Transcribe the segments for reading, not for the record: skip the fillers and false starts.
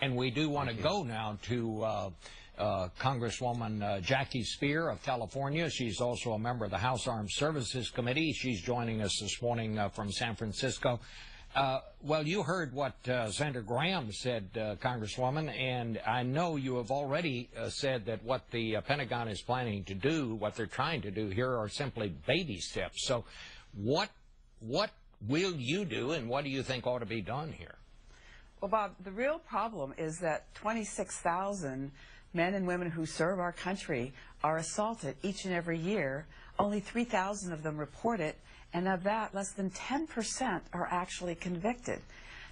And we do want to go now to Congresswoman Jackie Speier of California. She's also a member of the House Armed Services Committee. She's joining us this morning from San Francisco. Well, you heard what Senator Graham said, Congresswoman, and I know you have already said that what the Pentagon is planning to do, what they're trying to do here, are simply baby steps. So what will you do, and what do you think ought to be done here? Well, Bob, the real problem is that 26,000 men and women who serve our country are assaulted each and every year. Only 3,000 of them report it, and of that, less than 10% are actually convicted.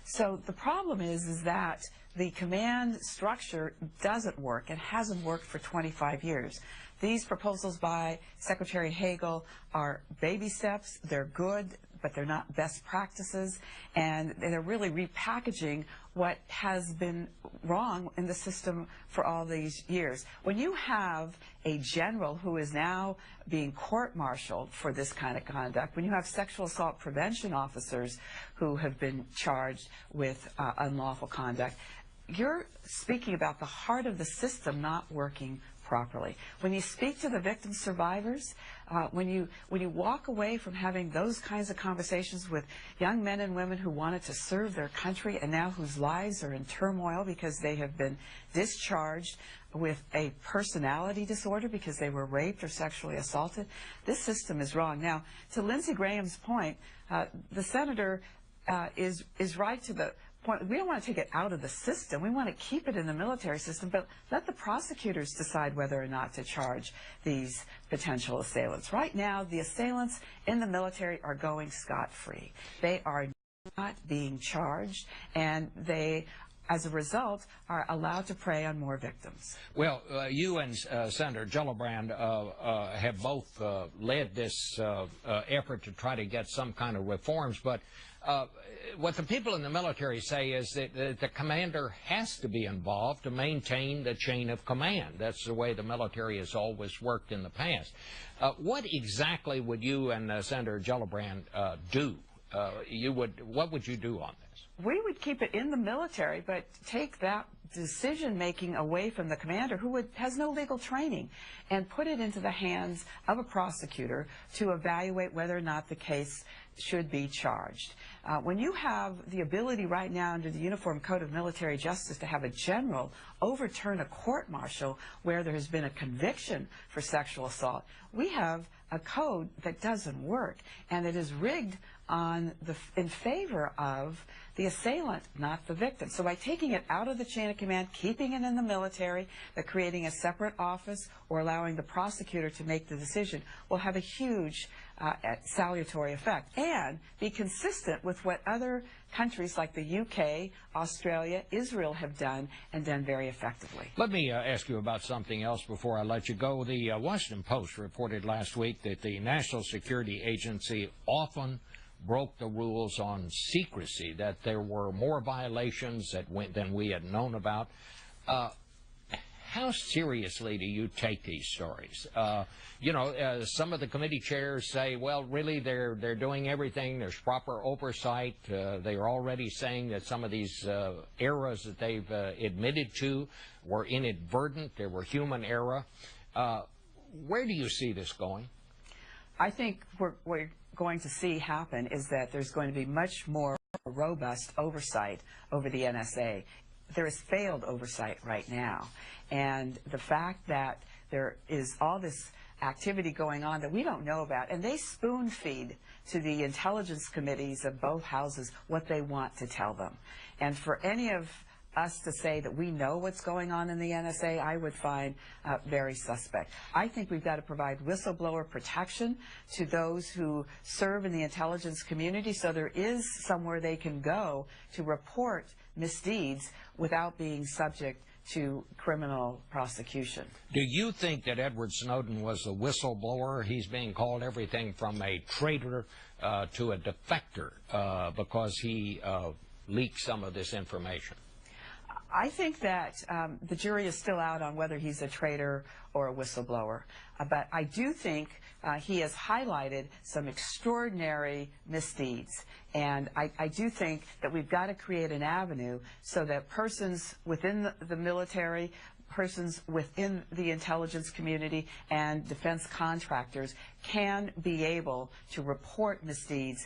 So the problem is that the command structure doesn't work and hasn't worked for 25 years. These proposals by Secretary Hagel are baby steps. They're good, but they're not best practices, and they're really repackaging what has been wrong in the system for all these years. When you have a general who is now being court-martialed for this kind of conduct, when you have sexual assault prevention officers who have been charged with unlawful conduct, you're speaking about the heart of the system not working properly. When you speak to the victim survivors, when you walk away from having those kinds of conversations with young men and women who wanted to serve their country and now whose lives are in turmoil because they have been discharged with a personality disorder because they were raped or sexually assaulted, this system is wrong. Now, to Lindsey Graham's point, the senator is right to the point. We don't want to take it out of the system. We want to keep it in the military system, but let the prosecutors decide whether or not to charge these potential assailants. Right now, the assailants in the military are going scot-free. They are not being charged, and they, as a result, are allowed to prey on more victims. Well, you and Senator Gillibrand have both led this effort to try to get some kind of reforms, but what the people in the military say is that the commander has to be involved to maintain the chain of command. That's the way the military has always worked in the past. What exactly would you and Senator Gillibrand do? What would you do on this? We would keep it in the military, but take that decision-making away from the commander, who has no legal training, and put it into the hands of a prosecutor to evaluate whether or not the case should be charged. When you have the ability right now under the Uniform Code of Military Justice to have a general overturn a court-martial where there has been a conviction for sexual assault, we have a code that doesn't work, and it is rigged in favor of the assailant, not the victim. So by taking it out of the chain of command, keeping it in the military, but creating a separate office or allowing the prosecutor to make the decision will have a huge salutary effect and be consistent with what other countries like the UK, Australia, Israel have done and done very effectively. Let me ask you about something else before I let you go. The Washington Post reported last week that the National Security Agency often broke the rules on secrecy, that there were more violations than we had known about. How seriously do you take these stories? Some of the committee chairs say, well, really, they're doing everything. There's proper oversight. They're already saying that some of these errors that they've admitted to were inadvertent. There were human error. Where do you see this going? I think we're going to see happen is that there's going to be much more robust oversight over the NSA. There is failed oversight right now, and the fact that there is all this activity going on that we don't know about, and they spoon feed to the intelligence committees of both houses what they want to tell them. And for any of us to say that we know what's going on in the NSA, I would find very suspect. I think we've got to provide whistleblower protection to those who serve in the intelligence community, so there is somewhere they can go to report misdeeds without being subject to criminal prosecution. Do you think that Edward Snowden was a whistleblower? He's being called everything from a traitor to a defector because he leaked some of this information. I think that the jury is still out on whether he's a traitor or a whistleblower. But I do think he has highlighted some extraordinary misdeeds. And I do think that we've got to create an avenue so that persons within the military, persons within the intelligence community, and defense contractors can be able to report misdeeds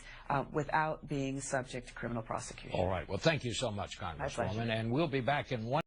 without being subject to criminal prosecution. All right. Well, thank you so much, My pleasure. Congresswoman. And we'll be back in one